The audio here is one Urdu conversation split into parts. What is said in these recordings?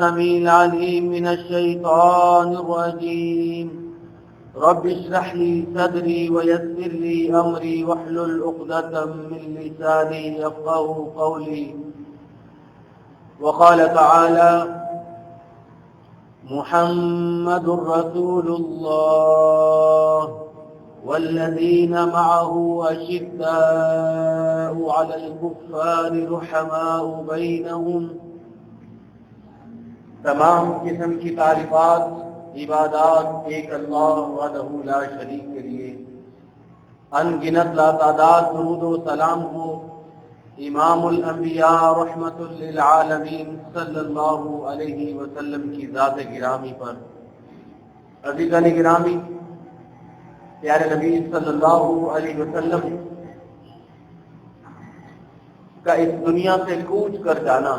السميع العليم من الشيطان الرجيم رب اشرح لي صدري ويسر لي أمري واحلل عقدة من لساني يفقهوا قولي. وقال تعالى محمد رسول الله والذين معه أشداء على الكفار رحماء بينهم. تمام قسم کی تعریفات عبادات ایک اللہ وحدہ لا شریک کے لیے. ان گنت لا تعداد درود و سلام ہو امام الانبیاء رحمت للعالمین صلی اللہ علیہ وسلم کی ذات گرامی پر. عزیزان گرامی، پیارے نبی صلی اللہ علیہ وسلم کا اس دنیا سے کوچ کر جانا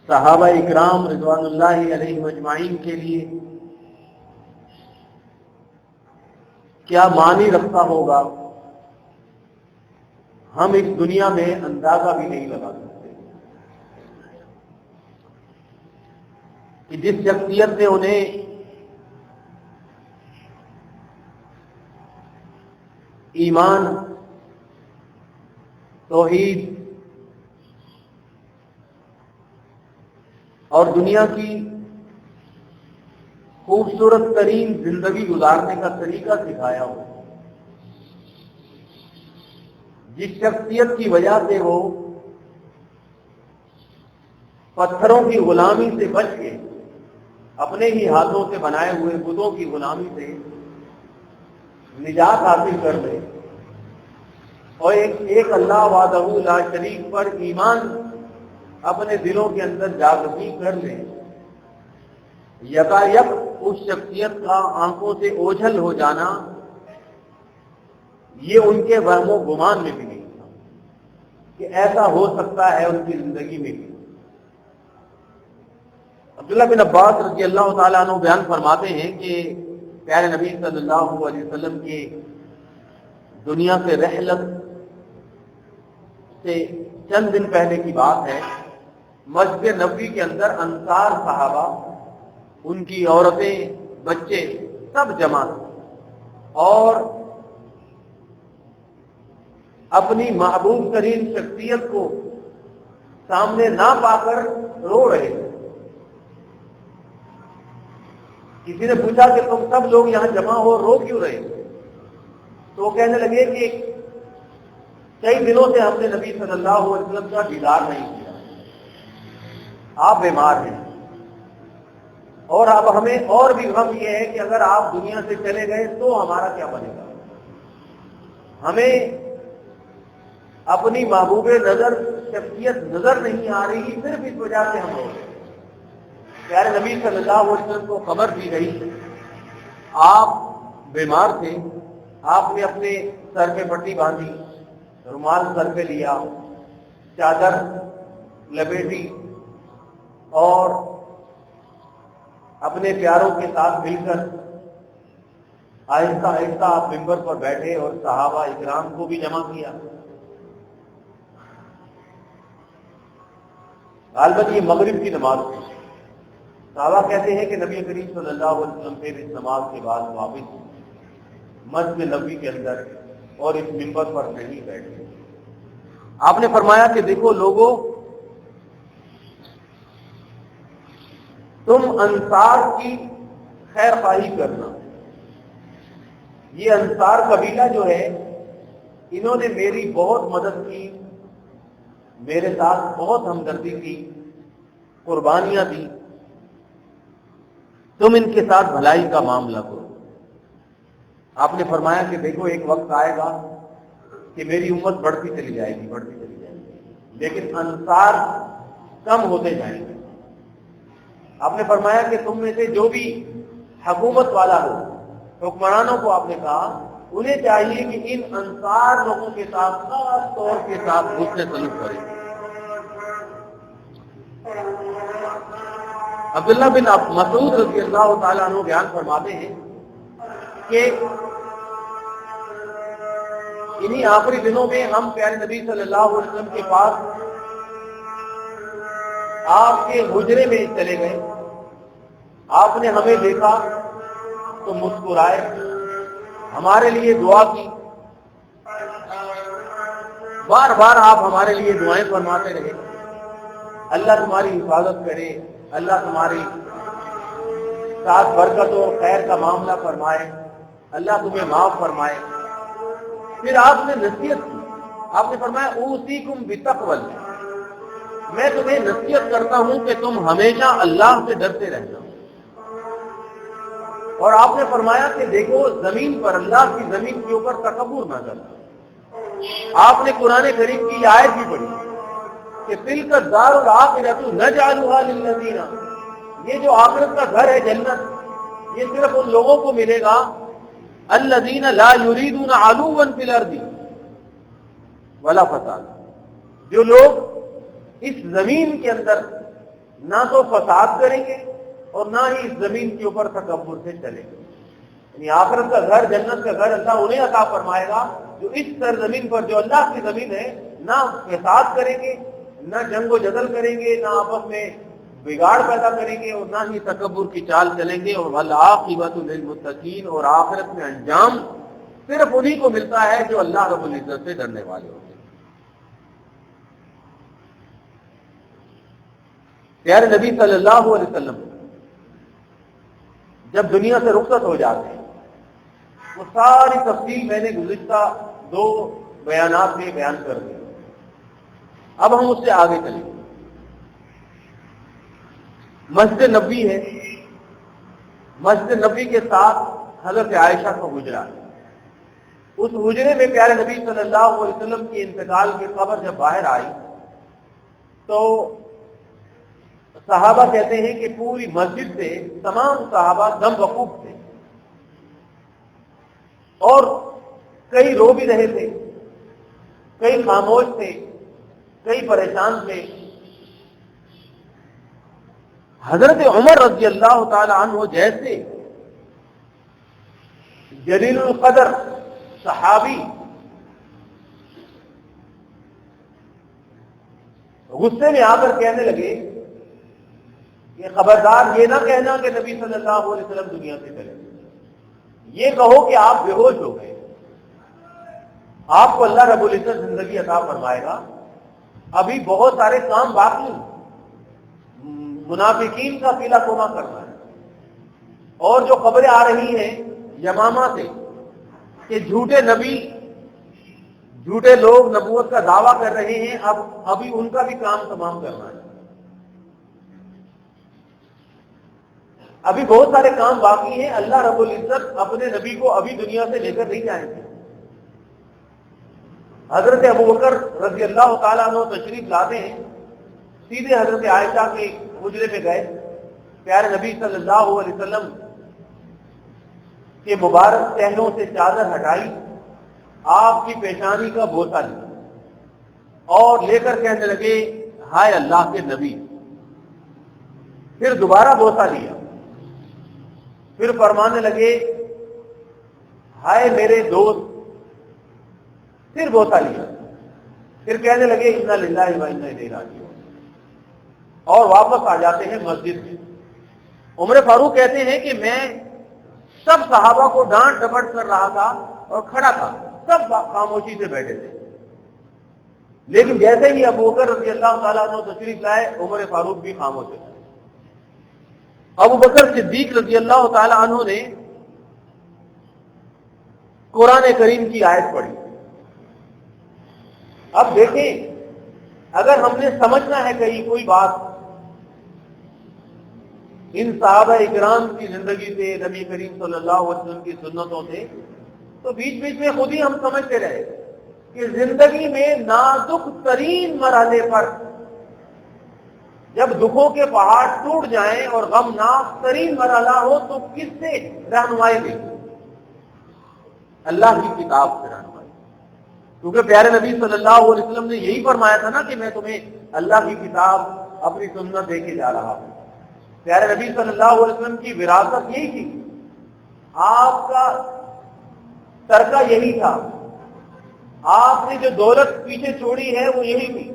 صحابہ اکرام رضوان اللہ علیہ مجمعین کے لیے کیا معنی رکھتا ہوگا، ہم اس دنیا میں اندازہ بھی نہیں لگا سکتے کہ جس شخصیت نے انہیں ایمان، توحید اور دنیا کی خوبصورت ترین زندگی گزارنے کا طریقہ سکھایا ہو، جس شخصیت کی وجہ سے وہ پتھروں کی غلامی سے بچ کے اپنے ہی ہاتھوں سے بنائے ہوئے بتوں کی غلامی سے نجات حاصل کر لے اور ایک اللہ وحدہ لا شریک پر ایمان اپنے دلوں کے اندر جاگزی کر لے، یکایک اس شخصیت کا آنکھوں سے اوجھل ہو جانا یہ ان کے وہم و گمان میں بھی نہیں تھا کہ ایسا ہو سکتا ہے ان کی زندگی میں بھی. عبداللہ بن عباس رضی اللہ تعالیٰ عنہ بیان فرماتے ہیں کہ پیارے نبی صلی اللہ علیہ وسلم کے دنیا سے رحلت سے چند دن پہلے کی بات ہے. مسجد نبوی کے اندر انصار صحابہ، ان کی عورتیں، بچے سب جمع اور اپنی محبوب ترین شخصیت کو سامنے نہ پا کر رو رہے تھے. کسی نے پوچھا کہ تم سب لوگ یہاں جمع ہو، رو کیوں رہے؟ تو وہ کہنے لگے کہ کئی دنوں سے ہم نے نبی صلی اللہ علیہ وسلم کا دیدار نہیں کیا، آپ بیمار ہیں، اور اب ہمیں اور بھی غم یہ ہے کہ اگر آپ دنیا سے چلے گئے تو ہمارا کیا بنے گا. ہمیں اپنی محبوب نظر شخصیت نظر نہیں آ رہی، صرف اس وجہ سے ہم لوگ. پیارے نبی صلی اللہ علیہ وسلم کو خبر دی گئی آپ بیمار تھے. آپ نے اپنے سر پہ پٹی باندھی، رومال سر پہ لیا، چادر لپیٹی اور اپنے پیاروں کے ساتھ مل کر آہستہ آہستہ آپ ممبر پر بیٹھے اور صحابہ اکرام کو بھی جمع کیا. غالباً یہ مغرب کی نماز تھی. صحابہ کہتے ہیں کہ نبی کریم صلی اللہ علیہ وسلم پھر اس نماز کے بعد واپس مسجد نبوی کے اندر اور اس ممبر پر نہیں بیٹھے. آپ نے فرمایا کہ دیکھو لوگوں، تم انصار کی خیر خواہی کرنا. یہ انصار قبیلہ جو ہے انہوں نے میری بہت مدد کی، میرے ساتھ بہت ہمدردی کی، قربانیاں دی. تم ان کے ساتھ بھلائی کا معاملہ کرو. آپ نے فرمایا کہ دیکھو ایک وقت آئے گا کہ میری امت بڑھتی چلی جائے گی، لیکن انصار کم ہوتے جائیں گے. آپ نے فرمایا کہ تم میں سے جو بھی حکومت والا ہو، حکمرانوں کو آپ نے کہا انہیں چاہیے کہ ان انصار لوگوں کے ساتھ خاص طور کے ساتھ حسن سلوک کریں. عبداللہ بن مسعود رضی اللہ تعالیٰ عنہ بیان فرماتے ہیں کہ انہی آخری دنوں میں ہم پیارے نبی صلی اللہ علیہ وسلم کے پاس آپ کے حجرے میں چلے گئے. آپ نے ہمیں دیکھا تو مسکرائے, ہمارے لیے دعا کی. بار بار آپ ہمارے لیے دعائیں فرماتے رہے, اللہ تمہاری حفاظت کرے, اللہ تمہاری ساتھ برکت و خیر کا معاملہ فرمائے, اللہ تمہیں معاف فرمائے. پھر آپ نے نصیحت کی, آپ نے فرمایا اوصیکم بتقوی اللہ, میں تمہیں نصیحت کرتا ہوں کہ تم ہمیشہ اللہ سے ڈرتے رہنا. اور آپ نے فرمایا کہ دیکھو زمین پر, اللہ کی زمین کے اوپر تکبر نہ کرنا. آپ نے قرآن کریم کی آیت بھی پڑھی کہ تلک الدار الآخرۃ نجعلھا للذین, یہ جو آخرت کا گھر ہے جنت, یہ صرف ان لوگوں کو ملے گا الذین لا یریدون علوا فی الارض ولا فساد, جو لوگ اس زمین کے اندر نہ تو فساد کریں گے اور نہ ہی اس زمین کے اوپر تکبر سے چلیں گے. یعنی آخرت کا گھر, جنت کا گھر اللہ انہیں عطا فرمائے گا جو اس سرزمین پر, جو اللہ کی زمین ہے, نہ فساد کریں گے, نہ جنگ و جدل کریں گے, نہ آپس میں بگاڑ پیدا کریں گے, اور نہ ہی تکبر کی چال چلیں گے. اور والعاقبۃ للمتقین, اور آخرت میں انجام صرف انہی کو ملتا ہے جو اللہ رب العزت سے ڈرنے والے ہوتے ہیں. پیارے نبی صلی اللہ علیہ وسلم جب دنیا سے رخصت ہو جاتے ہیں, وہ ساری تفصیل میں نے گزشتہ 2 بیانات میں بیان کر دی. اب ہم اس سے آگے چلیں گے. مسجد نبوی ہے, مسجد نبوی کے ساتھ حضرت عائشہ کا حجرا ہے. اس حجرے میں پیارے نبی صلی اللہ علیہ وسلم کی انتقال کی خبر جب باہر آئی تو صحابہ کہتے ہیں کہ پوری مسجد سے تمام صحابہ دم وقوف تھے, اور کئی رو بھی رہے تھے, کئی خاموش تھے, کئی پریشان تھے. حضرت عمر رضی اللہ تعالی عنہ جیسے جلیل القدر صحابی غصے میں آ کر کہنے لگے کہ خبردار یہ نہ کہنا کہ نبی صلی اللہ علیہ وسلم دنیا سے چلے, یہ کہو کہ آپ بے ہوش ہو گئے. آپ کو اللہ رب العزت زندگی عطا فرمائے گا, ابھی بہت سارے کام باقی ہیں. منافقین کا قلعہ کوما کرنا ہے, اور جو خبریں آ رہی ہیں یمامہ سے کہ جھوٹے نبی, جھوٹے لوگ نبوت کا دعویٰ کر رہے ہیں, ابھی ان کا بھی کام تمام کرنا ہے. ابھی بہت سارے کام باقی ہیں. اللہ رب العزت اپنے نبی کو ابھی دنیا سے لے کر نہیں جائیں گے. حضرت ابوبکر رضی اللہ تعالیٰ عنہ تشریف لاتے ہیں, سیدھے حضرت عائشہ کے حجرے میں گئے, پیارے نبی صلی اللہ علیہ وسلم کے مبارک پہلوں سے چادر ہٹائی, آپ کی پیشانی کا بوسہ لیا, اور لے کر کہنے لگے ہائے اللہ کے نبی. پھر دوبارہ بوسہ لیا, پھر فرمانے لگے ہائے میرے دوست. پھر بوسہ لیا, پھر کہنے لگے انا للہ و انا الیہ راجعون, اور واپس آ جاتے ہیں مسجد میں. عمر فاروق کہتے ہیں کہ میں سب صحابہ کو ڈانٹ ڈپٹ کر رہا تھا اور کھڑا تھا, سب خاموشی سے بیٹھے تھے, لیکن جیسے ہی ابوبکر رضی اللہ تعالیٰ عنہ تشریف لائے, عمر فاروق بھی خاموش ہو گئے. ابوبکر صدیق رضی اللہ تعالیٰ عنہ نے قرآن کریم کی آیت پڑھی. اب دیکھیں, اگر ہم نے سمجھنا ہے کہیں کوئی بات ان صحابہ اکرام کی زندگی سے, نبی کریم صلی اللہ علیہ وسلم کی سنتوں سے, تو بیچ بیچ میں خود ہی ہم سمجھتے رہے کہ زندگی میں نازک ترین مرحلے پر جب دکھوں کے پہاڑ ٹوٹ جائیں اور غمناک ترین مرحلہ ہو تو کس سے رہنمائی لیں؟ اللہ کی کتاب سے رہنمائی. کیونکہ پیارے نبی صلی اللہ علیہ وسلم نے یہی فرمایا تھا نا کہ میں تمہیں اللہ کی کتاب اپنی سنت دے کے جا رہا ہوں. پیارے نبی صلی اللہ علیہ وسلم کی وراثت یہی تھی, آپ کا ترکہ یہی تھا آپ نے جو دولت پیچھے چھوڑی ہے وہ یہی تھی.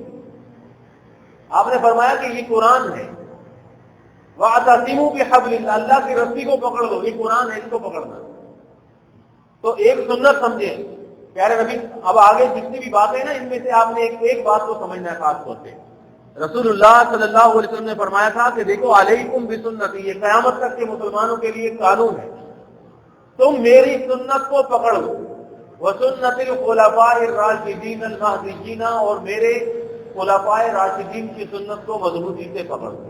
آپ نے فرمایا کہ یہ قرآن ہے. وَاعْتَصِمُوا بِحَبْلِ اللَّهِ، اللہ کی رسی کو پکڑ لو، یہ قرآن ہے، اس کو پکڑنا. تو ایک سنت سمجھے پیارے نبی. اب آگے جتنی بھی باتیں ہیں نا، ان میں سے آپ نے ایک بات کو سمجھنا ہے خاص طور پہ. رسول اللہ صلی اللہ علیہ وسلم نے فرمایا تھا کہ دیکھو علیکم بسنتی، یہ قیامت تک کے مسلمانوں کے لیے قانون ہے، تم میری سنت کو پکڑ لو. وسنت الخلفاء الراشدین المہدیین، اور میرے خلفاء راشدین کی سنت کو مضبوطی سے پکڑ لو.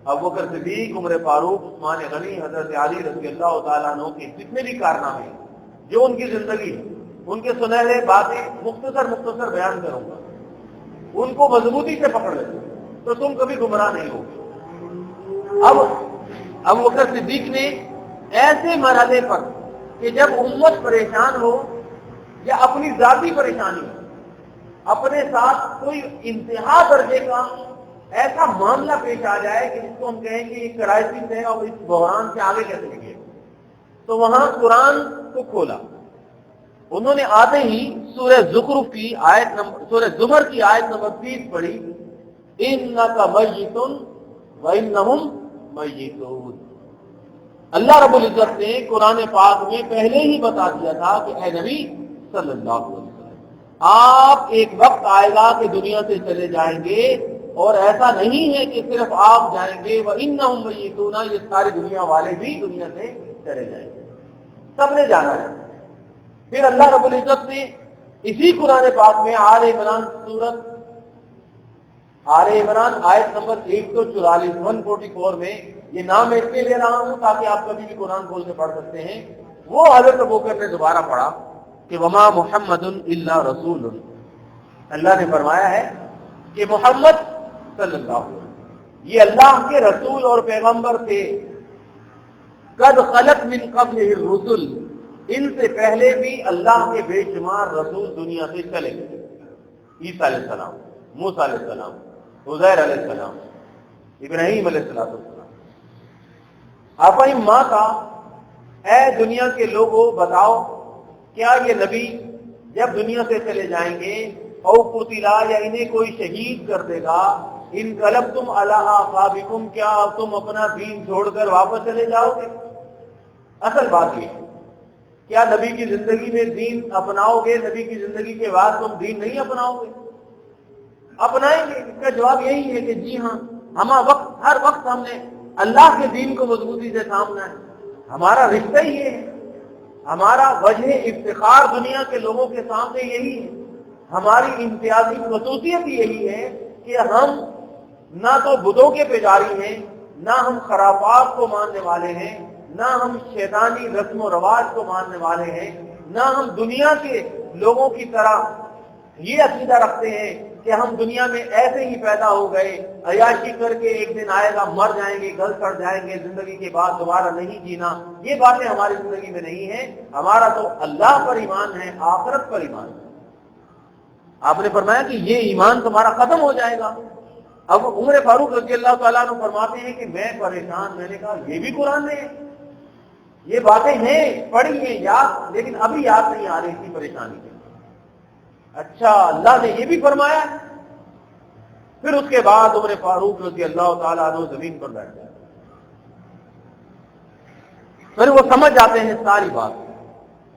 ابوبکر صدیق، عمر فاروق، عثمان غنی، حضرت علی رضی اللہ تعالیٰ عنہ کے جتنے بھی کارنامے جو ان کی زندگی ہے، ان کے سنہرے باتیں مختصر بیان کروں گا، ان کو مضبوطی سے پکڑ لیں تو تم کبھی گمراہ نہیں ہوگے. اب ابوبکر صدیق نے ایسے مرحلے پر کہ جب امت پریشان ہو یا اپنی ذاتی پریشانی ہو، اپنے ساتھ کوئی انتہا درجے کا ایسا معاملہ پیش آ جائے کہ جس کو ہم کہیں کہ یہ کرائسس ہے اور اس بحران سے آگے کیسے نکلے، تو وہاں قرآن کو کھولا. انہوں نے آتے ہی سورہ زخرف کی آیت نمبر، سورہ زمر کی آیت نمبر 30 پڑھی، انک میت وانہم میتون. اللہ رب العزت نے قرآن پاک میں پہلے ہی بتا دیا تھا کہ اے نبی صلی اللہ علیہ وسلم، آپ ایک وقت آئے گا کہ دنیا سے چلے جائیں گے، اور ایسا نہیں ہے کہ صرف آپ جائیں گے، وانہم میتون، یہ ساری دنیا والے بھی دنیا سے چلے جائیں گے، سب نے جانا ہے. پھر اللہ رب العزت نے اسی قرآن پاک میں آل عمران سورت آل عمران آیت نمبر 144 144 میں، یہ نام میں اس لیے لے رہا ہوں تاکہ آپ کبھی بھی قرآن کھول کے پڑھ سکتے ہیں، وہ حضرت ابوبکر نے دوبارہ پڑھا کہ وما محمد الا رسول. اللہ نے فرمایا ہے کہ محمد صلی اللہ علیہ وسلم یہ اللہ کے رسول اور پیغمبر تھے. قد خلت من قبلہ الرسل، ان سے پہلے بھی اللہ کے بے شمار رسول دنیا سے چلے گئے. عیسیٰ علیہ السلام، موسیٰ علیہ السلام، عزیر علیہ السلام، ابراہیم علیہ السلام. افہم ماتا، اے دنیا کے لوگوں بتاؤ، کیا یہ نبی جب دنیا سے چلے جائیں گے، او قتلا، یا انہیں کوئی شہید کر دے گا، انقلبتم علی اعقابکم، کیا تم اپنا دین چھوڑ کر واپس چلے جاؤ گے؟ اصل بات یہ ہے، کیا نبی کی زندگی میں دین اپناؤ گے؟ نبی کی زندگی کے بعد تم دین نہیں اپناؤ گے؟ اپنائیں گے؟ اس کا جواب یہی ہے کہ جی ہاں، ہر وقت ہم نے اللہ کے دین کو مضبوطی سے تھامنا ہے. ہمارا رشتہ ہی یہ ہے، ہمارا وجہ افتخار دنیا کے لوگوں کے سامنے یہی ہے، ہماری امتیازی خصوصیت یہی ہے کہ ہم نہ تو بتوں کے پجاری ہیں، نہ ہم خرافات کو ماننے والے ہیں، نہ ہم شیطانی رسم و رواج کو ماننے والے ہیں، نہ ہم دنیا کے لوگوں کی طرح یہ عقیدہ رکھتے ہیں کہ ہم دنیا میں ایسے ہی پیدا ہو گئے، عیاشی کر کے ایک دن آئے گا مر جائیں گے، گل کر جائیں گے، زندگی کے بعد دوبارہ نہیں جینا. یہ باتیں ہماری زندگی میں نہیں ہیں. ہمارا تو اللہ پر ایمان ہے، آخرت پر ایمان ہے. آپ نے فرمایا کہ یہ ایمان تمہارا ختم ہو جائے گا. اب عمر فاروق رضی اللہ تعالیٰ عنہ فرماتے ہیں کہ میں پریشان، میں نے کہا یہ بھی قرآن میں ہے، یہ باتیں ہیں پڑھی ہیں یاد، لیکن ابھی یاد نہیں آ رہی تھی پریشانی میں. اچھا، اللہ نے یہ بھی فرمایا. پھر اس کے بعد عمر فاروق رضی اللہ تعالیٰ عنہ زمین پر بیٹھ گئے. پھر وہ سمجھ جاتے ہیں ساری بات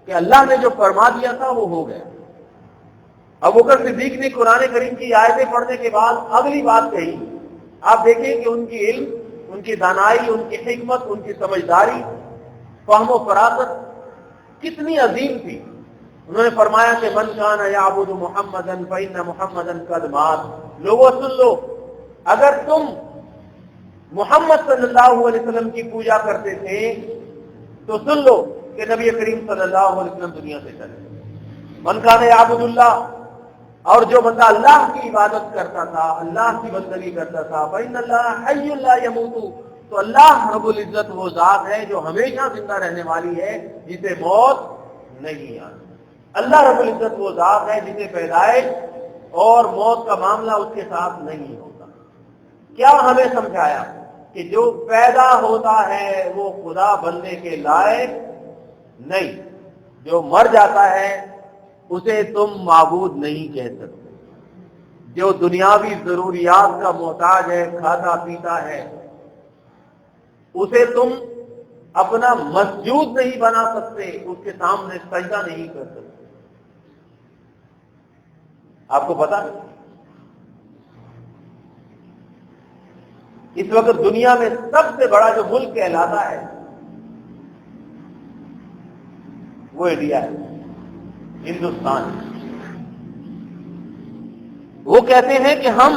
کہ اللہ نے جو فرما دیا تھا وہ ہو گیا. ابوبکر صدیق نے قرآن کریم کی آیتیں پڑھنے کے بعد اگلی بات کہی. آپ دیکھیں کہ ان کی علم، ان کی دانائی، ان کی حکمت، ان کی سمجھداری، فہم و فراست کتنی عظیم تھی. انہوں نے فرمایا کہ من کان یعبد محمدا فإن محمدا قد مات. لوگوں سن لو، اگر تم محمد صلی اللہ علیہ وسلم کی پوجا کرتے تھے تو سن لو کہ نبی کریم صلی اللہ علیہ وسلم دنیا سے چلے. من کان یعبد اللہ، اور جو بندہ اللہ کی عبادت کرتا تھا، اللہ کی بندگی کرتا تھا، فإن اللہ حی لا یموت، تو اللہ رب العزت وہ ذات ہے جو ہمیشہ زندہ رہنے والی ہے، جسے موت نہیں آتی. اللہ رب العزت وہ ذات ہے جسے پیدائش اور موت کا معاملہ اس کے ساتھ نہیں ہوتا. کیا ہمیں سمجھایا کہ جو پیدا ہوتا ہے وہ خدا بننے کے لائق نہیں، جو مر جاتا ہے اسے تم معبود نہیں کہہ سکتے۔ جو دنیاوی ضروریات کا محتاج ہے، کھاتا پیتا ہے، اسے تم اپنا مسجود نہیں بنا سکتے، اس کے سامنے سجدہ نہیں کر سکتے۔ آپ کو پتا اس وقت دنیا میں سب سے بڑا جو ملک کہلاتا ہے وہ انڈیا ہے، ہندوستان۔ وہ کہتے ہیں کہ ہم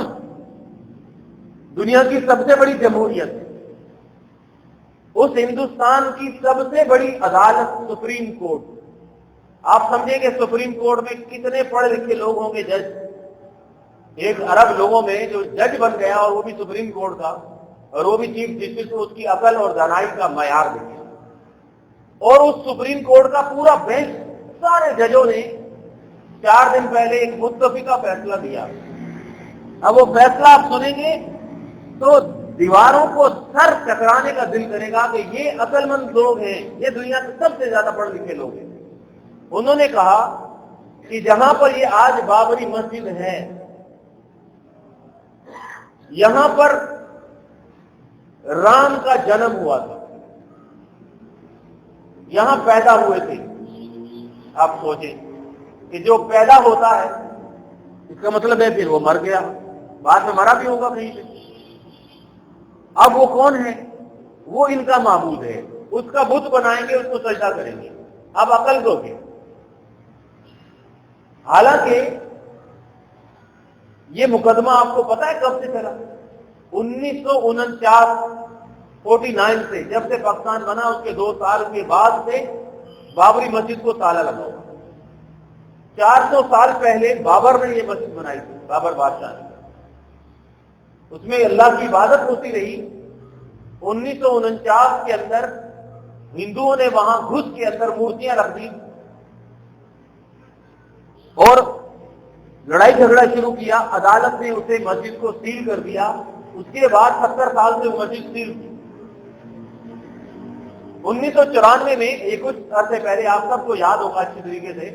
دنیا کی سب سے بڑی جمہوریت ہے۔ اس ہندوستان کی سب سے بڑی عدالت سپریم کورٹ۔ آپ سمجھیں کہ سپریم کورٹ میں کتنے پڑھے لکھے لوگ ہوں گے جج؟ 1 ارب لوگوں میں جو جج بن گیا، اور وہ بھی سپریم کورٹ کا، اور وہ بھی چیف جسٹس، کو اس کی عقل اور دانائی کا معیار دیکھیں۔ اور اس سپریم کورٹ کا پورا بینچ، سارے ججوں نے 4 دن پہلے ایک متفقہ فیصلہ دیا۔ اب وہ فیصلہ آپ سنیں گے تو دیواروں کو سر ٹکرانے کا دل کرے گا کہ یہ عقل مند لوگ ہیں، یہ دنیا کے سب سے زیادہ پڑھے لکھے لوگ ہیں۔ انہوں نے کہا کہ جہاں پر یہ آج بابری مسجد ہے، یہاں پر رام کا جنم ہوا تھا، یہاں پیدا ہوئے تھے۔ آپ سوچیں کہ جو پیدا ہوتا ہے اس کا مطلب ہے پھر وہ مر گیا، بعد میں مرا بھی ہوگا کہیں پہ۔ اب وہ کون ہے؟ وہ ان کا معبود ہے، اس کا بت بنائیں گے، اس کو سجدہ کریں گے۔ اب عقل دو گے۔ حالانکہ یہ مقدمہ آپ کو پتا ہے کب سے چلا؟ 1949 سے، جب سے پاکستان بنا اس کے 2 سال کے بعد سے بابری مسجد کو تالا لگا ہوا۔ 400 سال پہلے بابر نے یہ مسجد بنائی تھی، بابر بادشاہ نے۔ اس میں اللہ کی عبادت ہوتی رہی۔ 1949 کے اندر ہندوؤں نے وہاں گھس کے اندر مورتیاں رکھ دی اور لڑائی جھگڑا شروع کیا۔ عدالت نے اسے مسجد کو سیل کر دیا۔ اس کے بعد 70 سال سے وہ مسجد سیل تھی۔ 1994 میں ایک کچھ عرصے پہلے، آپ سب کو یاد ہوگا اچھی طریقے سے،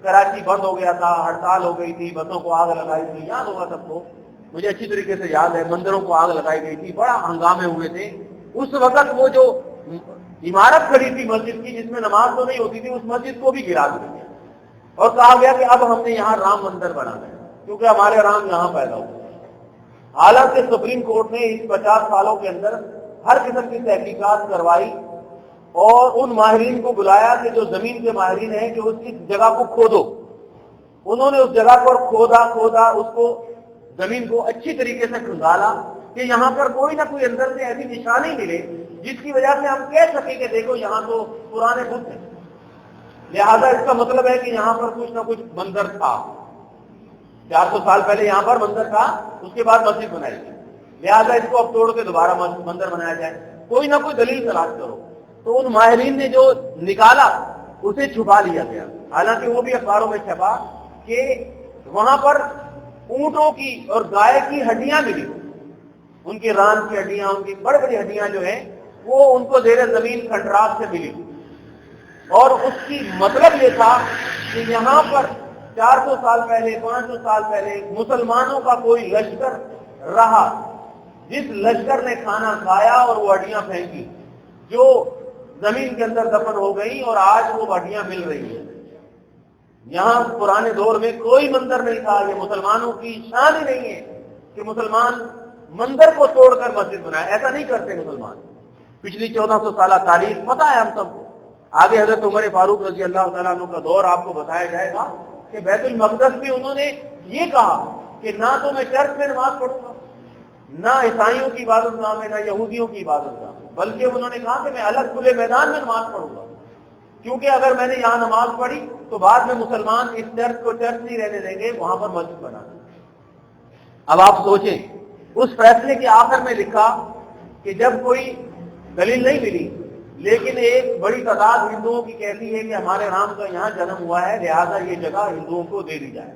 کراچی بند ہو گیا تھا، ہڑتال ہو گئی تھی، بسوں کو آگ لگائی تھی، یاد ہوگا سب کو، مجھے اچھی طریقے سے یاد ہے۔ مندروں کو آگ لگائی گئی تھی، بڑا ہنگامے ہوئے تھے۔ اس وقت وہ جو عمارت کھڑی تھی مسجد کی، جس میں نماز تو نہیں ہوتی تھی، اس مسجد کو بھی گرا دیا گیا اور کہا گیا کہ اب ہم نے یہاں رام مندر بنانا ہے، کیونکہ ہمارے رام یہاں پیدا ہوئے۔ حالانکہ سپریم کورٹ نے اس 50 سالوں کے اندر ہر قسم کی تحقیقات کروائی اور ان ماہرین کو بلایا کہ جو زمین کے ماہرین ہیں کہ اس کی جگہ کو کھودو۔ انہوں نے اس جگہ کو کھودا، اس کو زمین کو اچھی طریقے سے کھنگالا کہ یہاں پر کوئی نہ کوئی اندر سے ایسی نشانی ملے جس کی وجہ سے ہم کہہ سکیں کہ دیکھو یہاں تو پرانے بت ہیں، لہذا اس کا مطلب ہے کہ یہاں پر کچھ نہ کچھ مندر تھا۔ 400 سال پہلے یہاں پر مندر تھا، اس کے بعد مسجد بنائی گئی، لہذا اس کو اب توڑ کے دوبارہ مندر بنایا جائے، کوئی نہ کوئی دلیل تلاش کرو۔ تو ان ماہرین نے جو نکالا اسے چھپا لیا گیا، حالانکہ وہ بھی اخباروں میں چھپا کہ وہاں پر اونٹوں کی اور گائے کی ہڈیاں ملی، ان کی ران کی ہڈیاں، ان کی بڑی بڑی ہڈیاں جو ہیں وہ ان کو زیر زمین کھنڈرات سے ملی، اور اس کی مطلب یہ تھا کہ یہاں پر 400 سال پہلے، 500 سال پہلے مسلمانوں کا کوئی لشکر رہا، جس لشکر نے کھانا کھایا اور وہ ہڈیاں پھینکی، جو زمین کے اندر دفن ہو گئی، اور آج وہ ہڈیاں مل رہی ہیں۔ یہاں پرانے دور میں کوئی مندر نہیں تھا، یہ مسلمانوں کی شان ہی نہیں ہے کہ مسلمان مندر کو توڑ کر مسجد بنائے، ایسا نہیں کرتے مسلمان۔ پچھلی 1400 سالہ تاریخ پتہ ہے ہم سب کو۔ آگے حضرت عمر فاروق رضی اللہ تعالیٰ عنہ کا دور آپ کو بتایا جائے گا کہ بیت المقدس میں انہوں نے یہ کہا کہ نہ تو میں چرچ میں نماز پڑھوں گا، نہ عیسائیوں کی عبادت گاہ میں، نہ یہودیوں کی عبادت گاہ میں، بلکہ انہوں نے کہا کہ میں الگ کھلے میدان میں نماز پڑھوں گا، کیونکہ اگر میں نے یہاں نماز پڑھی تو بعد میں مسلمان اس چرچ کو چرچ نہیں رہنے دیں گے، وہاں پر مسجد بنا دیں گے۔ اب آپ سوچیں، اس فیصلے کے آخر میں لکھا کہ جب کوئی دلیل نہیں ملی لیکن ایک بڑی تعداد ہندوؤں کی کہتی ہے کہ ہمارے رام کا یہاں جنم ہوا ہے، لہذا یہ جگہ ہندوؤں کو دے دی جائے۔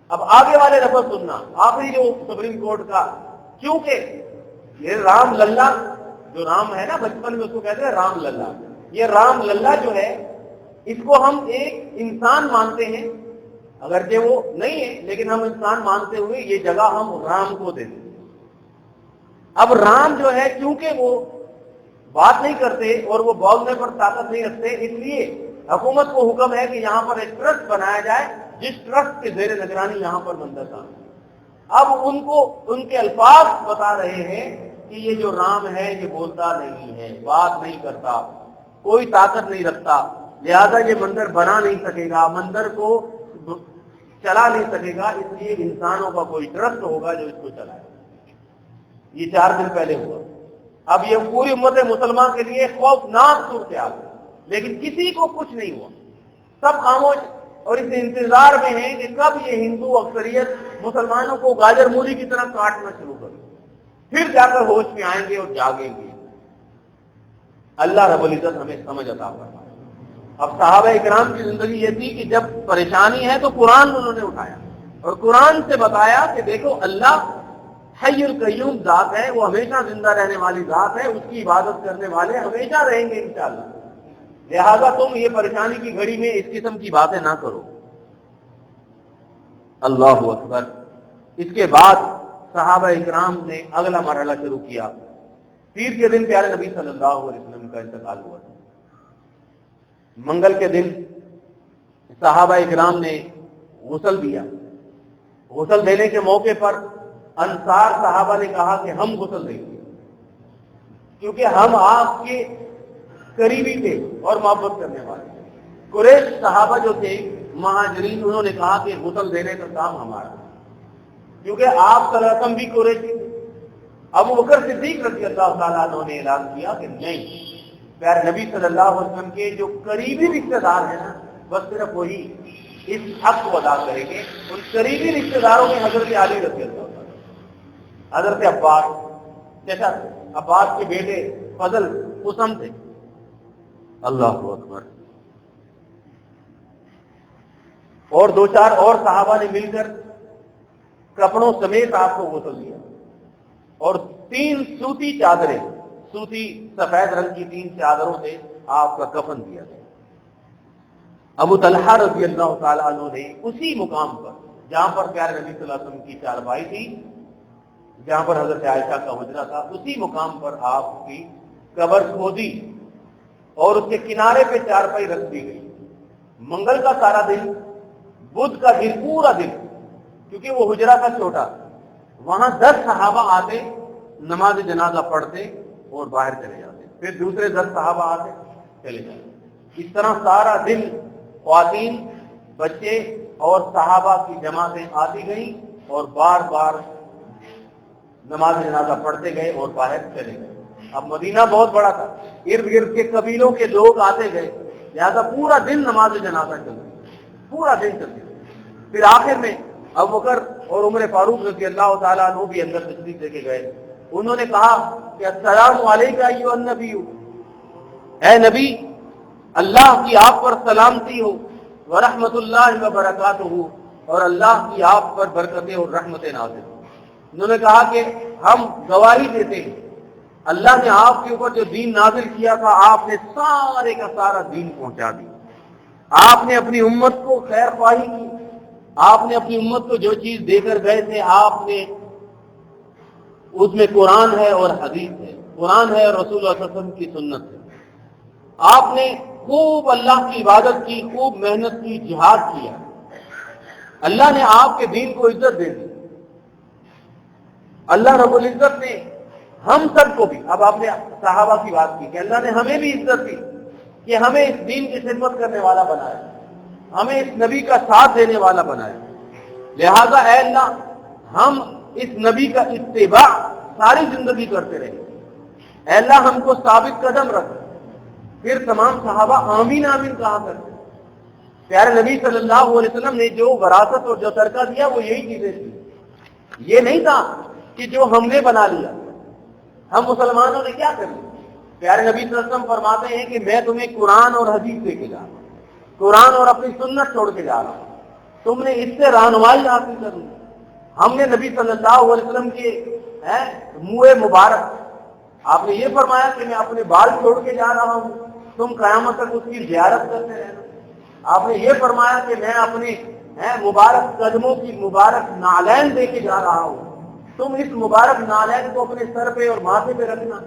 اب آگے والے لفظ سننا، آخری جو سپریم کورٹ کا، کیونکہ یہ رام للہ جو رام ہے نا، بچپن میں اس کو کہتے ہیں رام للہ، یہ رام للہ جو ہے اس کو ہم ایک انسان مانتے ہیں اگرچہ وہ نہیں ہے لیکن ہم انسان مانتے ہوئے یہ جگہ ہم رام کو دے دیں۔ اب رام جو ہے کیونکہ وہ بات نہیں کرتے اور وہ بولنے پر طاقت نہیں رکھتے، اس لیے حکومت کو حکم ہے کہ یہاں پر ایک ٹرسٹ بنایا جائے جس ٹرسٹ کے زیر نگرانی یہاں پر مندر کام ہے۔ اب ان کو ان کے الفاظ بتا رہے ہیں کہ یہ جو رام ہے یہ بولتا نہیں ہے، بات نہیں کرتا، کوئی طاقت نہیں رکھتا، لہذا یہ مندر بنا نہیں سکے گا، مندر کو چلا نہیں سکے گا، اس لیے انسانوں کا کوئی ٹرسٹ ہوگا جو اس کو چلائے۔ یہ 4 دن پہلے ہوا۔ اب یہ پوری امت مسلمان کے لیے خوفناک صورتحال ہے، لیکن کسی کو کچھ نہیں ہوا، سب خاموش اور اس انتظار میں ہیں کہ کب یہ ہندو اکثریت مسلمانوں کو گاجر مولی کی طرح کاٹنا شروع کر، پھر جا کر ہوش میں آئیں گے اور جاگیں گے۔ اللہ رب العزت ہمیں سمجھ عطا فرمائے۔ اب صحابہ اکرام کی زندگی یہ تھی کہ جب پریشانی ہے تو قرآن انہوں نے اٹھایا اور قرآن سے بتایا کہ دیکھو اللہ حی القیوم ذات ہے، وہ ہمیشہ زندہ رہنے والی ذات ہے، اس کی عبادت کرنے والے ہمیشہ رہیں گے انشاءاللہ، لہذا تم یہ پریشانی کی گھڑی میں اس قسم کی باتیں نہ کرو۔ اللہ اکبر۔ اس کے بعد صحابہ اکرام نے اگلا مرحلہ شروع کیا۔ پیر کے دن پیارے نبی صلی اللہ علیہ وسلم کا انتقال ہوا تھا۔ منگل کے دن صحابہ اکرام نے غسل دیا۔ غسل دینے کے موقع پر انصار صحابہ نے کہا کہ ہم غسل دیں گے کیونکہ ہم آپ کے قریبی تھے اور محبت کرنے والے۔ قریش صحابہ جو تھے مہاجرین، انہوں نے کہا کہ غسل دینے کا کام ہمارا، کیونکہ آپ صلی اللہ علیہ وسلم بھی قریشی تھے۔ ابو بکر صدیق رضی اللہ تعالیٰ عنہ نے اعلان کیا کہ نہیں، پیارے نبی صلی اللہ علیہ وسلم کے جو قریبی رشتہ دار ہیں نا، بس صرف وہی اس حق کو ادا کریں گے۔ ان قریبی رشتہ داروں میں حضرت علی رضی اللہ تعالیٰ، حضرت عباس، جیسا عباس کے بیٹے فضل قسم تھے، اللہ اکبر، اور 2-4 اور صحابہ نے مل کر کپڑوں سمیت آپ کو غسل دیا اور 3 سوتی چادریں، سوتی سفید رنگ کی 3 چادروں سے آپ کا کفن دیا گیا۔ ابو طلحہ رضی اللہ تعالیٰ عنہ نے اسی مقام پر جہاں پر پیارے نبی صلی اللہ علیہ وسلم کی چارپائی تھی، جہاں پر حضرت عائشہ کا حجرہ تھا، اسی مقام پر آپ کی قبر کھودی اور اس کے کنارے پہ چارپائی رکھ دی گئی۔ منگل کا سارا دن، بدھ کا دن، پورا دن، کیونکہ وہ حجرہ تھا چھوٹا، وہاں 10 صحابہ آتے، نماز جنازہ پڑھتے اور باہر چلے جاتے، پھر دوسرے 10 صحابہ آتے چلے جاتے۔ اس طرح سارا دن خواتین، بچے اور صحابہ کی جماعتیں آتی گئیں اور بار بار نماز جنازہ پڑھتے گئے اور باہر چلے گئے۔ اب مدینہ بہت بڑا تھا، ارد گرد کے قبیلوں کے لوگ آتے گئے، لہذا پورا دن نماز جنازہ چلتی، پورا دن چلتی۔ پھر آخر میں ابوبکر اور عمر فاروق رضی اللہ تعالیٰ عنہ بھی اندر تشریف لے کے گئے۔ انہوں نے کہا کہ السلام علیکم ایھا النبی، اے نبی، اللہ کی آپ پر سلامتی ہو، ورحمۃ اللہ وبرکاتہ، اور اللہ کی آپ پر برکتیں اور رحمتیں نازل ہوں۔ انہوں نے کہا کہ ہم گواہی دیتے ہیں اللہ نے آپ کے اوپر جو دین نازل کیا تھا، آپ نے سارے کا سارا دین پہنچا دیا، آپ نے اپنی امت کو خیر خواہی کی، آپ نے اپنی امت کو جو چیز دے کر گئے تھے، آپ نے اس میں قرآن ہے اور حدیث ہے، قرآن ہے اور رسول اللہ صلی اللہ علیہ وسلم کی سنت ہے۔ آپ نے خوب اللہ کی عبادت کی، خوب محنت کی، جہاد کیا، اللہ نے آپ کے دین کو عزت دے دی۔ اللہ رب العزت نے ہم سب کو بھی، اب آپ نے صحابہ کی بات کی کہ اللہ نے ہمیں بھی عزت دی کہ ہمیں اس دین کی خدمت کرنے والا بنایا، ہمیں اس نبی کا ساتھ دینے والا بنایا، لہذا اے اللہ ہم اس نبی کا اتباع ساری زندگی کرتے رہے، اے اللہ ہم کو ثابت قدم رکھ۔ پھر تمام صحابہ آمین آمین کہا کرتے۔ پیارے نبی صلی اللہ علیہ وسلم نے جو وراثت اور جو ترکہ دیا وہ یہی چیزیں تھی، یہ نہیں تھا کہ جو ہم نے بنا لیا، ہم مسلمانوں نے کیا کر لیا۔ پیارے نبی صلی اللہ علیہ وسلم فرماتے ہیں کہ میں تمہیں قرآن اور حدیث دے کے جا رہا ہوں، قرآن اور اپنی سنت چھوڑ کے جا رہا ہوں، تم نے اس سے رہنمائی حاصل کرنی۔ ہم نے نبی صلی اللہ علیہ وسلم کے منہ مبارک، آپ نے یہ فرمایا کہ میں اپنے بال چھوڑ کے جا رہا ہوں، تم قیامت تک اس کی زیارت کرتے رہنا۔ آپ نے یہ فرمایا کہ میں اپنے مبارک قدموں کی مبارک نالین دے کے جا رہا ہوں، تم اس مبارک نالین کو اپنے سر پہ اور ماتھے پہ رکھنا۔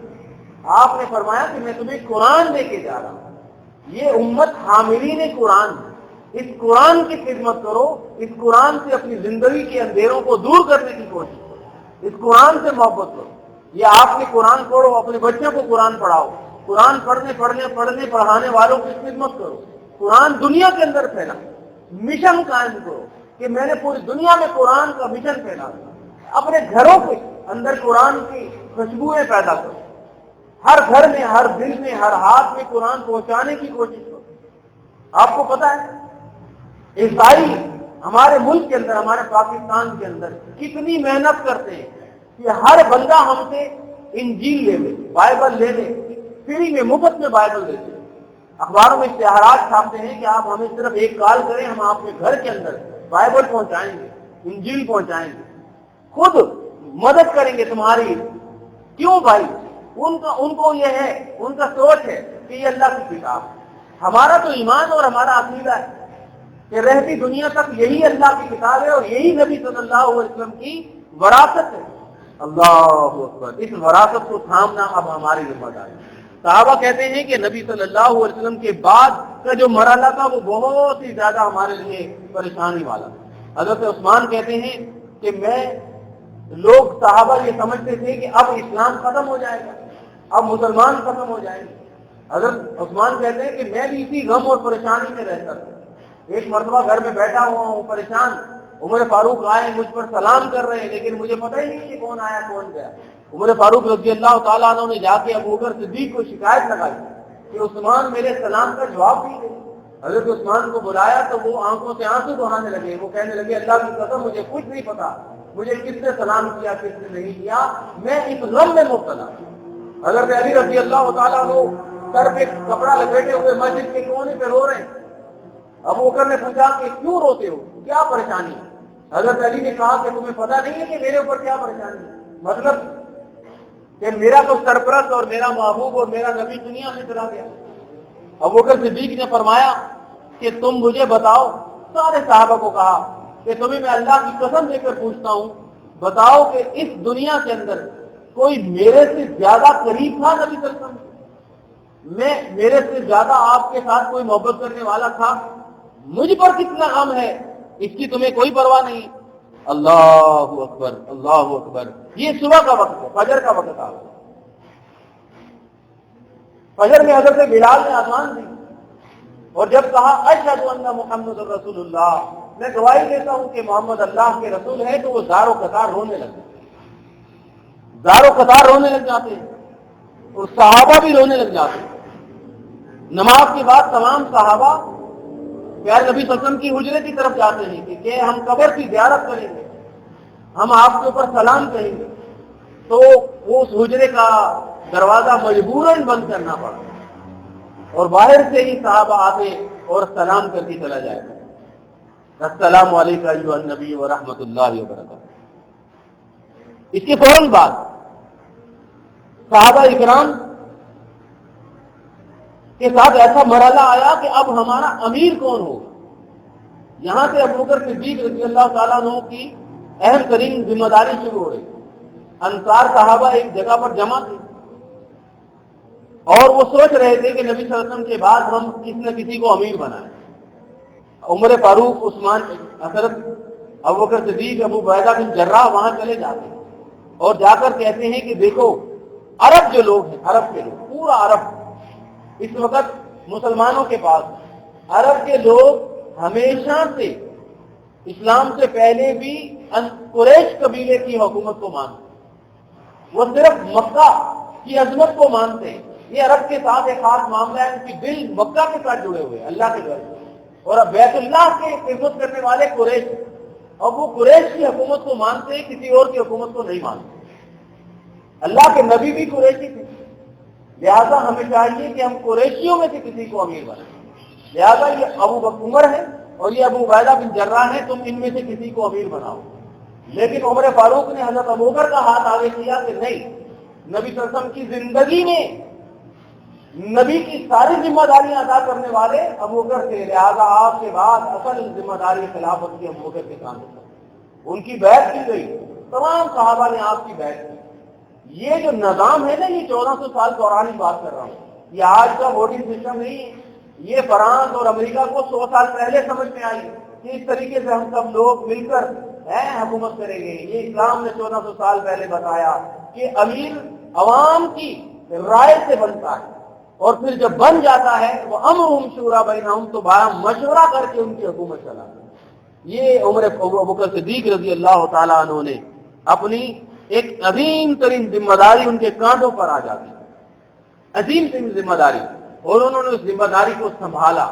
آپ نے فرمایا کہ میں تمہیں قرآن دے کے جا رہا ہوں، یہ امت حاملین قرآن، اس قرآن کی خدمت کرو، اس قرآن سے اپنی زندگی کے اندھیروں کو دور کرنے کی کوشش کرو، اس قرآن سے محبت کرو۔ یہ آپ کے قرآن پڑھو، اپنے بچوں کو قرآن پڑھاؤ، قرآن پڑھنے پڑھانے والوں کی خدمت کرو، قرآن دنیا کے اندر پھیلا، مشن قائم کرو کہ میں نے پوری دنیا میں قرآن کا مشن پھیلا دیا۔ اپنے گھروں کے اندر قرآن کی خوشبوئیں پیدا کرو، ہر گھر میں، ہر دل میں، ہر ہاتھ میں قرآن پہنچانے کی کوشش کرو۔ آپ کو پتا ہے عیسائی ہمارے ملک کے اندر، ہمارے پاکستان کے اندر کتنی محنت کرتے ہیں کہ ہر بندہ ہم سے انجیل لے لے، بائبل لے لے، فری میں، مفت میں بائبل دے دے۔ اخباروں میں اشتہارات چھاپتے ہیں کہ آپ ہمیں صرف ایک کال کریں، ہم آپ کے گھر کے اندر بائبل پہنچائیں گے، انجیل پہنچائیں گے، خود مدد کریں گے تمہاری۔ کیوں بھائی؟ ان کو یہ ہے، ان کا سوچ ہے کہ یہ اللہ کی کتاب ہے۔ ہمارا تو ایمان اور ہمارا عقیدہ ہے کہ رہتی دنیا تک یہی اللہ کی کتاب ہے اور یہی نبی صلی اللہ علیہ وسلم کی وراثت ہے۔ اللہ اکبر! اس وراثت کو تھامنا اب ہماری ذمہ داری ہے۔ صحابہ کہتے ہیں کہ نبی صلی اللہ علیہ وسلم کے بعد کا جو مرحلہ تھا وہ بہت ہی زیادہ ہمارے لیے پریشانی والا۔ حضرت عثمان کہتے ہیں کہ لوگ صحابہ یہ سمجھتے تھے کہ اب اسلام ختم ہو جائے گا، اب مسلمان ختم ہو جائیں گے۔ حضرت عثمان کہتے ہیں کہ میں بھی اسی غم اور پریشانی میں رہتا تھا۔ ایک مرتبہ گھر میں بیٹھا ہوا ہوں پریشان، عمر فاروق آئے، مجھ پر سلام کر رہے ہیں، لیکن مجھے پتہ ہی نہیں کہ کون آیا کون گیا۔ عمر فاروق رضی اللہ تعالیٰ عنہ نے جا کے ابو بکر صدیق کو شکایت لگائی کہ عثمان میرے سلام کا جواب نہیں دے۔ حضرت عثمان کو بلایا تو وہ آنکھوں سے آنسو بہانے لگے، وہ کہنے لگے اللہ کی قسم مجھے کچھ نہیں پتا، مجھے کس نے سلام کیا کس نے نہیں کیا، میں اس غم میں مبتلا۔ حضرت علی رضی اللہ تعالیٰ عنہ سر پہ کپڑا لپیٹے ہوئے مسجد کے کونے پہ رو رہے ہیں۔ ابو بکر نے پوچھا کہ کیوں روتے ہو، کیا پریشانی ہے؟ حضرت علی نے کہا کہ تمہیں پتہ نہیں ہے کہ میرے اوپر کیا پریشانی ہے؟ مطلب کہ میرا تو سرپرست اور میرا محبوب اور میرا نبی دنیا میں چلا گیا۔ ابو بکر صدیق نے فرمایا کہ تم مجھے بتاؤ، سارے صحابہ کو کہا کہ تمہیں میں اللہ کی قسم دے کر پوچھتا ہوں، بتاؤ کہ اس دنیا کے اندر کوئی میرے سے زیادہ قریب تھا نبی صلی اللہ علیہ وسلم؟ میرے سے زیادہ آپ کے ساتھ کوئی محبت کرنے والا تھا؟ مجھ پر کتنا غم ہے اس کی تمہیں کوئی پرواہ نہیں۔ اللہ اکبر، اللہ اکبر! یہ صبح کا وقت ہے، فجر کا وقت آ گیا۔ فجر میں حضرت بلال نے اذان دی اور جب کہا اشہد ان محمد رسول اللہ، میں گواہی دیتا ہوں کہ محمد اللہ کے رسول ہے، تو وہ زار و قطار رونے لگے، زار و قطار رونے لگ جاتے ہیں اور صحابہ بھی رونے لگ جاتے ہیں۔ نماز کے بعد تمام صحابہ پیارے نبی صلی اللہ علیہ وسلم کی حجرے کی طرف جاتے ہیں کہ ہم قبر کی زیارت کریں گے، ہم آپ کے اوپر سلام کہیں گے، تو اس حجرے کا دروازہ مجبوراً بند کرنا پڑا اور باہر سے ہی صحابہ آتے اور سلام کر کے چلا جائے گا، السلام علیکم ایھا النبی ورحمۃ اللہ وبرکاتہ۔ اس کے فوراً بعد صحابہ اکرام کے ساتھ ایسا مرحلہ آیا کہ اب ہمارا امیر کون ہوگا۔ یہاں سے ابو بکر صدیق رضی اللہ تعالیٰ عنہ کی اہم ترین ذمہ داری شروع ہو رہی۔ انصار صحابہ ایک جگہ پر جمع تھے اور وہ سوچ رہے تھے کہ نبی صلی اللہ علیہ وسلم کے بعد ہم کسی نہ کسی کو امیر بنائیں۔ عمر فاروق، عثمان، حضرت ابو بکر صدیق، ابو عبیدہ بن جراح وہاں چلے جاتے ہیں اور جا کر کہتے ہیں کہ دیکھو عرب جو لوگ ہیں، عرب کے لوگ، پورا عرب اس وقت مسلمانوں کے پاس، عرب کے لوگ ہمیشہ سے اسلام سے پہلے بھی قریش قبیلے کی حکومت کو مانتے، وہ صرف مکہ کی عظمت کو مانتے ہیں۔ یہ عرب کے ساتھ ایک خاص معاملہ ہے، ان کی دل مکہ کے ساتھ جڑے ہوئے اللہ کے گھر، اور اب بیت اللہ کے خدمت کرنے والے قریش، اور وہ قریش کی حکومت کو مانتے ہیں، کسی اور کی حکومت کو نہیں مانتے۔ اللہ کے نبی بھی قریشی تھے، لہذا ہمیں چاہیے کہ ہم قریشیوں میں سے کسی کو امیر بنائیں۔ لہذا یہ ابو بکر عمر ہے اور یہ ابو عبیدہ بن جراح ہے، تم ان میں سے کسی کو امیر بناؤ۔ لیکن عمر فاروق نے حضرت ابو بکر کا ہاتھ آگے کیا کہ نہیں، نبی صلی اللہ علیہ وسلم کی زندگی میں نبی کی ساری ذمہ داریاں ادا کرنے والے ابو بکر تھے، لہٰذا آپ کے بعد اصل ذمہ داری خلافت کی ابو بکر کے کاندھوں پر، ان کی بیعت کی گئی، تمام صحابہ نے آپ کی بیعت کی۔ یہ جو نظام ہے نا، یہ 1400 سال پرانی بات کر رہا ہوں، یہ آج کا ووٹنگ سسٹم نہیں ہے، یہ فرانس اور امریکہ کو 100 سال پہلے سمجھ میں آئی کہ اس طریقے سے ہم سب لوگ مل کر حکومت کریں گے۔ یہ اسلام نے 1400 سال پہلے بتایا کہ امیر عوام کی رائے سے بنتا ہے، اور پھر جب بن جاتا ہے وہ امرہم شورا بینہم، تو بڑا مشورہ کر کے ان کی حکومت چلاتا ہے۔ یہ عمر ابو بکر صدیق رضی اللہ تعالیٰ عنہ نے اپنی ایک عظیم ترین ذمہ داری ان کے کاندھوں پر آ جاتی، عظیم ترین ذمہ داری، اور انہوں نے اس ذمہ داری کو سنبھالا۔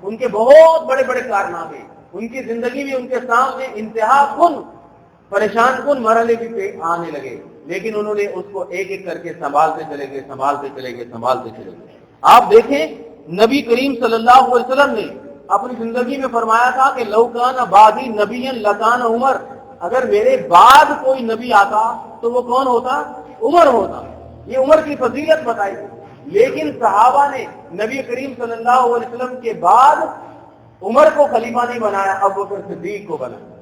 ان کے بہت بڑے بڑے کارنامے، ان کی زندگی میں ان کے سامنے انتہا کن پریشان کن مرحلے بھی آنے لگے، لیکن انہوں نے اس کو ایک ایک کر کے سنبھالتے چلے گئے۔ آپ دیکھیں نبی کریم صلی اللہ علیہ وسلم نے اپنی زندگی میں فرمایا تھا کہ لو کان بعدی نبی لکان عمر، اگر میرے بعد کوئی نبی آتا تو وہ کون ہوتا؟ عمر ہوتا۔ یہ عمر کی فضیلت بتائی، لیکن صحابہ نے نبی کریم صلی اللہ علیہ وسلم کے بعد عمر کو خلیفہ نہیں بنایا، ابو بکر صدیق کو بنایا۔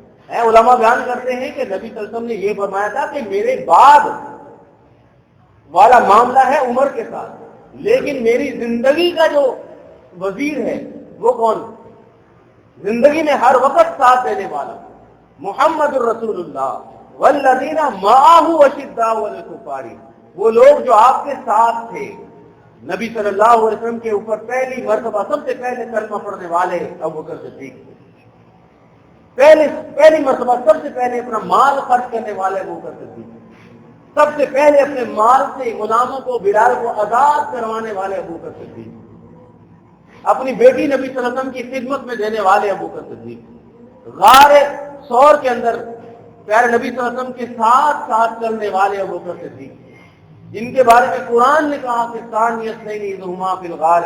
علماء بیان کرتے ہیں کہ نبی صلی اللہ علیہ وسلم نے یہ فرمایا تھا کہ میرے بعد والا معاملہ ہے عمر کے ساتھ، لیکن میری زندگی کا جو وزیر ہے وہ کون؟ زندگی میں ہر وقت ساتھ دینے والا محمد الرسول اللہ والذین معہ اشداء علی الکفار، وہ لوگ جو آپ کے ساتھ تھے۔ نبی صلی اللہ علیہ وسلم کے اوپر پہلی مرتبہ سب سے پہلے کلمہ پڑھنے والے ابو بکر صدیق، پہلی مرتبہ سب سے پہلے اپنا مال خرچ کرنے والے ابو بکر صدیق، سب سے پہلے اپنے مال سے غلاموں کو بلال کو آزاد کروانے والے ابو بکر صدیق، اپنی بیٹی نبی صلی اللہ علیہ وسلم کی خدمت میں دینے والے ابو بکر صدیق، غار ثور کے اندر پیارے نبی صلی اللہ علیہ وسلم کے ساتھ چلنے والے ابو بکر صدیق، جن کے بارے میں قرآن نے کہا کہ ثانیۃ اثنین اذ ھما فی الغار۔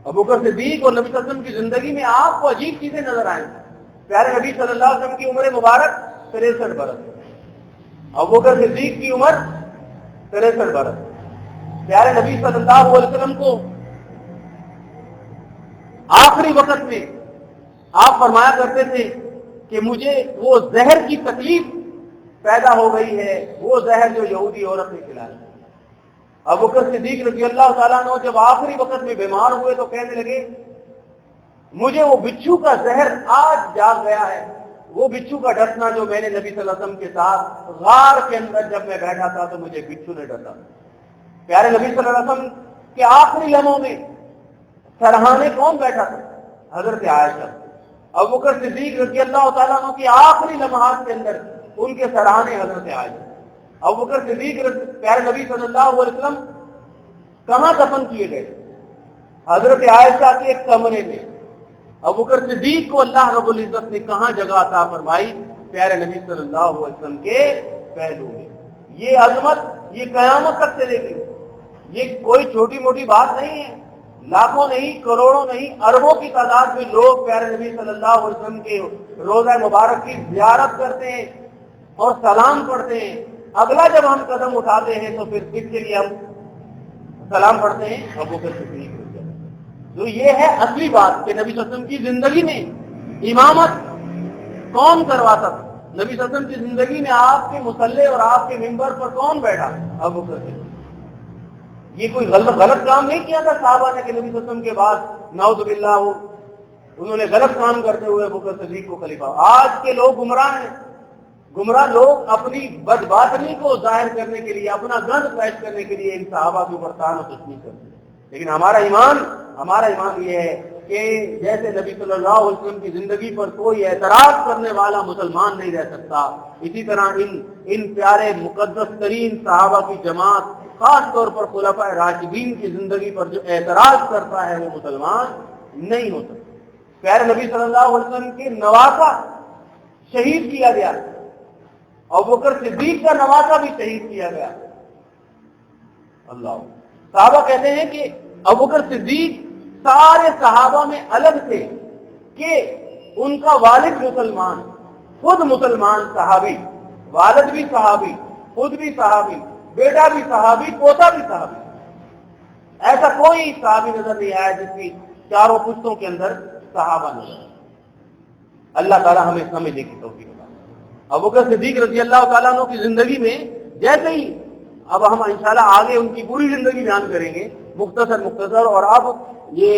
ابو بکر صدیق اور نبی صلی اللہ علیہ وسلم کی زندگی میں آپ کو عجیب چیزیں نظر آئیں۔ پیارے نبی صلی اللہ علیہ وسلم کی عمر مبارک 63 برس، ابو بکر صدیق کی عمر 63 برس۔ پیارے نبی صلی اللہ علیہ وسلم کو آخری وقت میں آپ فرمایا کرتے تھے کہ مجھے وہ زہر کی تکلیف پیدا ہو گئی ہے، وہ زہر جو یہودی عورت نے کھلایا۔ ابو بکر صدیق رضی اللہ تعالیٰ عنہ جب آخری وقت میں بیمار ہوئے تو کہنے لگے مجھے وہ بچھو کا زہر آج جاگ گیا ہے، وہ بچھو کا ڈسنا جو میں نے نبی صلی اللہ علیہ وسلم کے ساتھ غار کے اندر جب میں بیٹھا تھا تو مجھے بچھو نے ڈسا۔ پیارے نبی صلی اللہ علیہ وسلم کے آخری لمحوں میں سرہانے کون بیٹھا تھا؟ حضرت عائشہ۔ ابو بکر صدیق رضی اللہ تعالیٰ عنہ کی آخری لمحات کے اندر ان کے سرہانے حضرت عائشہ۔ ابو بکر صدیق پیارے نبی صلی اللہ علیہ وسلم کہاں دفن کیے گئے؟ حضرت عائشہ کے ایک کمرے میں۔ ابو بکر صدیق کو اللہ رب العزت نے کہاں جگہ عطا فرمائی؟ پیارے نبی صلی اللہ علیہ وسلم کے پہلو میں۔ یہ عظمت یہ قیامت تک چلے گی، یہ کوئی چھوٹی موٹی بات نہیں ہے۔ لاکھوں نہیں، کروڑوں نہیں، اربوں کی تعداد میں لوگ پیارے نبی صلی اللہ علیہ وسلم کے روضہ مبارک کی زیارت کرتے ہیں اور سلام پڑھتے ہیں۔ اگلا جب ہم قدم اٹھاتے ہیں تو پھر کس کے لیے ہم سلام پڑھتے ہیں؟ ابو بکر صدیق۔ تو یہ ہے اصلی بات کہ نبی صلی اللہ علیہ وسلم کی زندگی میں امامت کون کرواتا تھا؟ نبی صلی اللہ علیہ وسلم کی زندگی میں آپ کے مصلی اور آپ کے منبر پر کون بیٹھا؟ ابو بکر صدیق۔ یہ کوئی غلط کام نہیں کیا تھا صحابہ نے کہ نبی صلی اللہ علیہ وسلم کے بعد نعوذ باللہ انہوں نے غلط کام کرتے ہوئے ابو بکر صدیق کو خلیفہ۔ آج کے لوگ گمراہ ہیں، گمراہ لوگ اپنی بدباطنی کو ظاہر کرنے کے لیے، اپنا گند پیش کرنے کے لیے ان صحابہ کے اوپر طعن و تشنیع کرتے ہیں۔ لیکن ہمارا ایمان یہ ہے کہ جیسے نبی صلی اللہ علیہ وسلم کی زندگی پر کوئی اعتراض کرنے والا مسلمان نہیں رہ سکتا، اسی طرح ان پیارے مقدس ترین صحابہ کی جماعت، خاص طور پر خلفائے راشدین کی زندگی پر جو اعتراض کرتا ہے وہ مسلمان نہیں ہو سکتا۔ پیارے نبی صلی اللہ علیہ وسلم کے نواسا شہید کیا گیا، ابو بکر صدیق کا نواسا بھی شہید کیا گیا۔ اللہ، صحابہ کہتے ہیں کہ ابو بکر صدیق سارے صحابہ میں الگ تھے کہ ان کا والد مسلمان، خود مسلمان صحابی، والد بھی صحابی، خود بھی صحابی، بیٹا بھی صحابی، پوتا بھی صحابی۔ ایسا کوئی صحابی نظر نہیں آیا جس کی چاروں پشتوں کے اندر صحابہ نظر آئے۔ اللہ تعالیٰ ہمیں سمجھنے کی توفیق عطا فرمائے۔ ابوبکر صدیق رضی اللہ تعالیٰ عنہ کی زندگی میں جیسے ہی اب ہم انشاءاللہ آگے ان کی پوری زندگی بیان کریں گے مختصر، اور اب یہ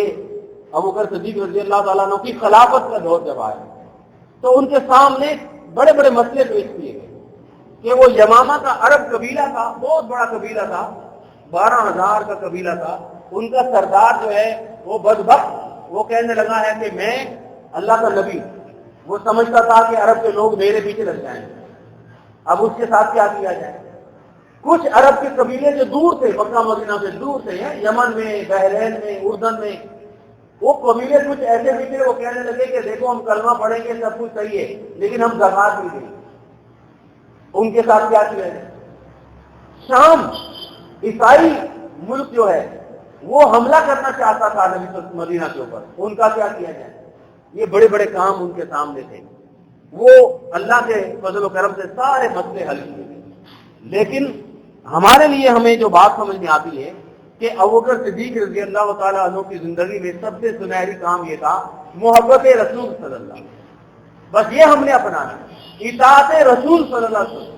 ابوبکر صدیق رضی اللہ تعالیٰ عنہ کی خلافت کا دور جب آیا تو ان کے سامنے بڑے بڑے مسئلے پیش کیے گئے کہ وہ یمامہ کا عرب قبیلہ تھا، بہت بڑا قبیلہ تھا، 12,000 کا قبیلہ تھا، ان کا سردار جو ہے وہ بدبخت، وہ کہنے لگا ہے کہ میں اللہ کا نبی، وہ سمجھتا تھا کہ عرب کے لوگ میرے پیچھے لگ جائیں گے، اب اس کے ساتھ کیا کیا جائے۔ کچھ عرب کے قبیلے جو دور تھے، مکہ مدینہ سے دور تھے، یمن میں، بحرین میں، اردن میں، وہ قبیلے کچھ ایسے بھی تھے، وہ کہنے لگے کہ دیکھو ہم کلمہ پڑھیں گے سب کچھ صحیح ہے لیکن ہم زکات نہیں دیں گے۔ ان کے ساتھ کیا کیا جائے۔ شام عیسائی ملک جو ہے وہ حملہ کرنا چاہتا تھا نبی مدینہ کے اوپر، ان کا کیا کیا جائے۔ یہ بڑے بڑے کام ان کے سامنے تھے، وہ اللہ کے فضل و کرم سے سارے مسئلے حل کیے گئے۔ لیکن ہمارے لیے ہمیں جو بات سمجھ میں آتی ہے کہ ابوبکر صدیق رضی اللہ تعالیٰ عنہ کی زندگی میں سب سے سنہری کام یہ تھا محبت رسول صلی اللہ علیہ وسلم، بس یہ ہم نے اپنانا، اطاعت رسول صلی اللہ علیہ وسلم،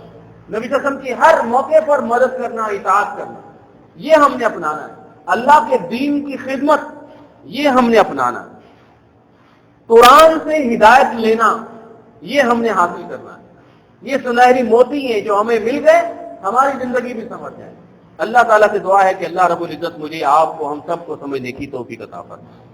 نبی صلی اللہ علیہ وسلم کی ہر موقع پر مدد کرنا، اطاعت کرنا، یہ ہم نے اپنانا ہے۔ اللہ کے دین کی خدمت یہ ہم نے اپنانا ہے۔ قرآن سے ہدایت لینا یہ ہم نے حاصل کرنا ہے۔ یہ سنہری موتی ہیں جو ہمیں مل گئے، ہماری زندگی بھی سمجھ جائے۔ اللہ تعالیٰ سے دعا ہے کہ اللہ رب العزت مجھے، آپ کو، ہم سب کو سمجھنے کی توفیق عطا فرمائے۔